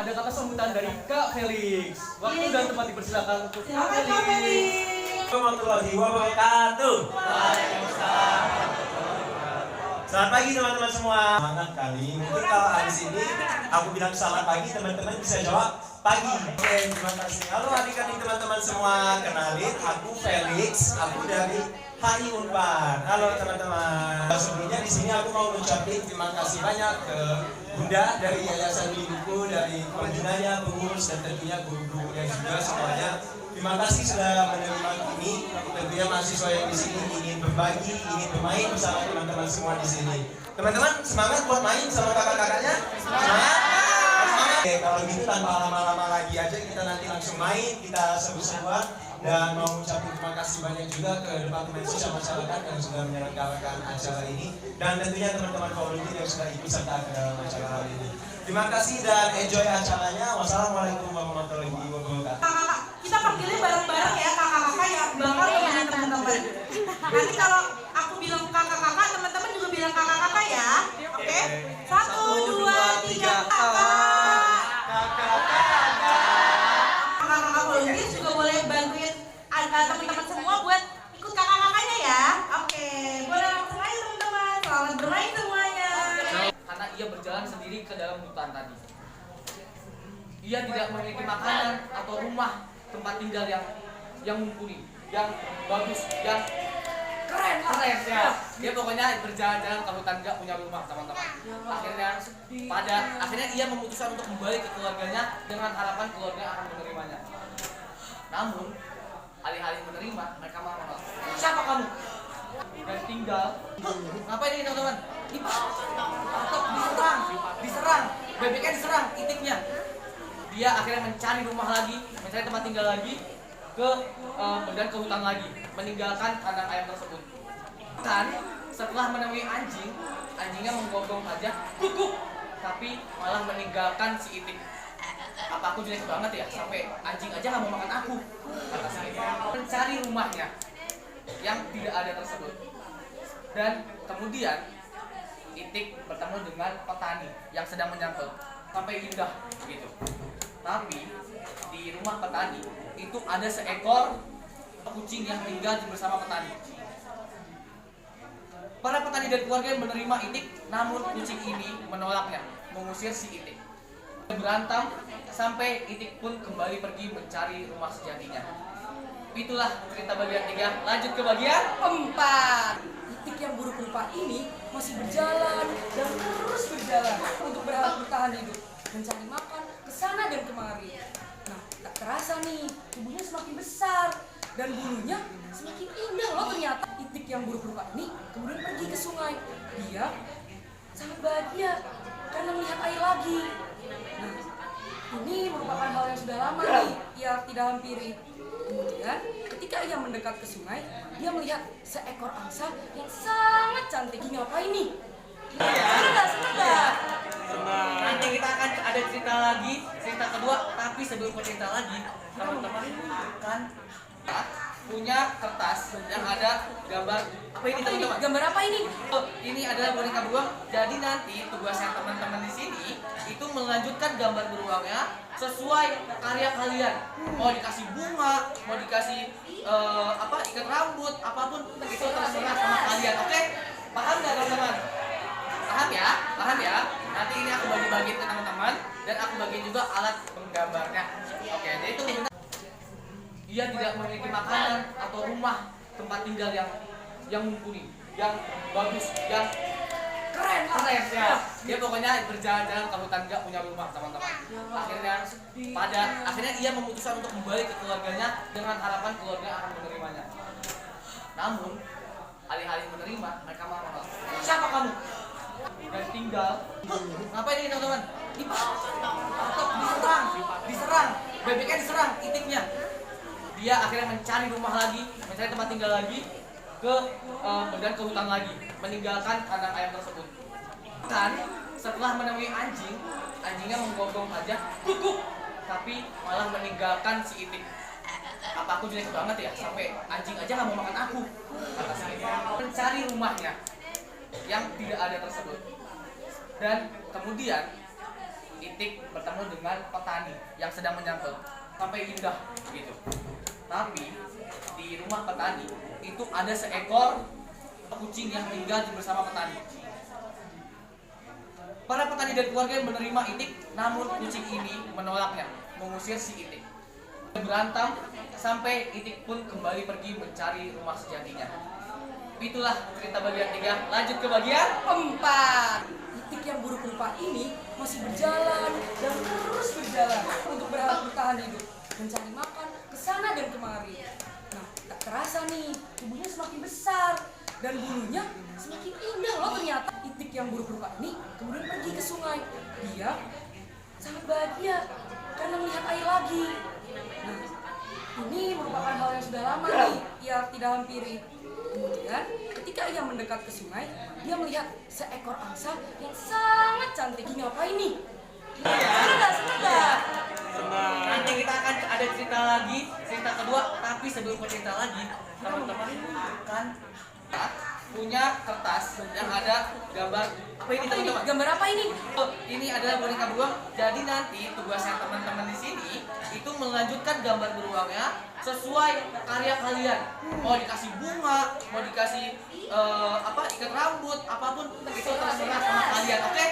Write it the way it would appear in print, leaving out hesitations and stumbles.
ada kata sambutan dari Kak Felix. Waktu dan tempat dipersilakan untuk Kak Silakan, Felix. Warahmatullahi wabarakatuh. Selamat pagi teman-teman semua. Semangat kali. Mungkin kalau habis ini aku bilang selamat pagi, teman-teman bisa jawab pagi. Oke, terima kasih. Halo adik-adik teman-teman semua. Kenalin, aku Felix. Aku dari HI Unpar. Halo teman-teman. Sebelumnya di sini aku mau mengucapkan terima kasih banyak ke Bunda dari Yayasan Buku, dari pembinanya, pengurus, dan tentunya guru-gurunya juga semuanya. Terima kasih sudah menerima kami. Tentunya mahasiswa yang di sini ingin berbagi, ingin bermain bersama teman-teman semua di sini. Teman-teman semangat buat main sama kakak-kakaknya. Semangat. Oke, kalau gitu tanpa lama-lama lagi aja kita nanti langsung main, kita seru-seruan dan mau ucapin terima kasih banyak juga ke Departemen Sosial Masyarakat yang sudah menyelenggarakan acara ini dan tentunya teman-teman volunteer yang sudah ikut serta ke dalam acara hari ini. Terima kasih dan enjoy acaranya. Wassalamualaikum warahmatullahi wabarakatuh. Kakak-kakak, kita panggilnya bareng-bareng ya kakak-kakak yang bakal nemenin teman-teman. Nanti kalau aku bilang kakak-kakak, teman-teman juga bilang kakak-kakak ya. Oke? 1, 2, 3, kakak. Kakak-kakak volunteer juga boleh bantuin teman-teman semua buat ikut kakak-kakaknya ya. Oke, boleh langsung aja teman-teman. Selamat bermain semuanya. Karena ia berjalan sendiri ke dalam hutan tadi. Ia tidak memiliki makanan atau rumah tempat tinggal yang mumpuni, yang bagus, yang keren ya. Dia pokoknya berjalan-jalan ke hutan gak punya rumah teman-teman. Akhirnya ia memutuskan untuk kembali ke keluarganya dengan harapan keluarga akan menerimanya. Namun alih-alih menerima, mereka malah menolak. Siapa kamu? Dan tinggal. Ngapain ini teman-teman? Dipatok, diserang, bebeknya diserang, itiknya. Dia akhirnya mencari rumah lagi, mencari tempat tinggal lagi, dan ke hutan lagi, meninggalkan kandang ayam tersebut. Dan setelah menemui anjing, anjingnya menggonggong saja, kuk, tapi malah meninggalkan si itik. Apa aku jelek banget ya, sampai anjing aja nggak mau makan aku, kata si itik. Mencari rumahnya yang tidak ada tersebut. Dan kemudian itik bertemu dengan petani yang sedang menyangkul sampai indah gitu. Tapi di rumah petani itu ada seekor kucing yang tinggal bersama petani. Para petani dan keluarga yang menerima itik, namun kucing ini menolaknya, mengusir si itik. Berantem sampai itik pun kembali pergi mencari rumah sejatinya. Itulah cerita bagian 3. Lanjut ke bagian 4. Itik yang buruk rupa ini masih berjalan dan terus berjalan untuk berharap bertahan hidup, mencari makan ke sana dan kemari. Nah, tak terasa nih, tubuhnya semakin besar dan bulunya semakin indah loh ternyata. Itik yang buruk rupa ini kemudian pergi ke sungai. Dia sangat bahagia karena melihat air lagi. Nah, ini merupakan hal yang sudah lama nih ia tidak hampiri. Kemudian ketika ia mendekat ke sungai, dia melihat seekor angsa yang sangat cantik. Ngapain nih? Senang nggak? Nanti kita akan ada cerita lagi, cerita kedua. Tapi sebelum cerita lagi, teman-teman akan punya kertas yang ada gambar apa ini teman-teman? Gambar apa ini? Ini adalah boneka beruang. Jadi nanti tugasnya teman-teman di sini itu melanjutkan gambar beruangnya sesuai karya kalian. Mau dikasih bunga, mau dikasih ikat rambut, apapun itu terserah sama kalian. Oke? Paham nggak teman-teman? Paham ya? Nanti ini aku bagi-bagi ke teman-teman dan aku bagi juga alat penggambarnya. Oke, jadi itu ia tidak memiliki makanan atau rumah tempat tinggal yang mumpuni, yang bagus, yang keren ya. Dia pokoknya berjalan-jalan ke hutan gak punya rumah teman-teman. Akhirnya ia memutuskan untuk kembali ke keluarganya dengan harapan keluarga akan menerimanya. Namun alih-alih menerima, mereka malah menolak. Siapa kamu? Dan tinggal. Ngapain ini teman-teman? Dipatok, diserang, bebeknya diserang, itiknya. Dia akhirnya mencari rumah lagi, mencari tempat tinggal lagi, dan ke hutan lagi, meninggalkan kandang ayam tersebut. Dan setelah menemui anjing, anjingnya menggonggong saja, kuk, tapi malah meninggalkan si itik. Apa aku jelek banget ya, sampai anjing aja nggak mau makan aku, kata si itik. Mencari rumahnya yang tidak ada tersebut. Dan kemudian itik bertanya bertemu dengan petani yang sedang menyangkul sampai indah gitu. Tapi di rumah petani itu ada seekor kucing yang tinggal bersama petani. Para petani dan keluarga yang menerima Itik, namun kucing ini menolaknya, mengusir si Itik. Berantem sampai Itik pun kembali pergi mencari rumah sejatinya. Itulah cerita bagian 3. Lanjut ke bagian 4. Itik yang buruk rupa ini masih berjalan dan terus berjalan untuk berharap bertahan hidup, mencari makan kesana dan kemari. Nah, tak terasa nih, tubuhnya semakin besar dan bulunya semakin indah loh ternyata. Itik yang buruk rupa ini kemudian pergi ke sungai. Dia sangat bahagia karena melihat air lagi. Nah, ini merupakan hal yang sudah lama nih ia tidak hampiri. Kemudian ketika ia mendekat ke sungai, dia melihat seekor angsa yang sangat cantik. Ini apa ini? Senang nggak? Nanti kita akan ada cerita lagi, cerita kedua. Tapi sebelum cerita lagi, teman-teman kan punya kertas yang ada gambar apa ini teman-teman? Gambar apa ini? Oh, ini adalah boneka beruang. Jadi nanti tugasnya teman-teman di sini itu melanjutkan gambar beruangnya sesuai karya kalian. Mau dikasih bunga, mau dikasih ikat rambut, apapun itu terserah sama kalian. Oke?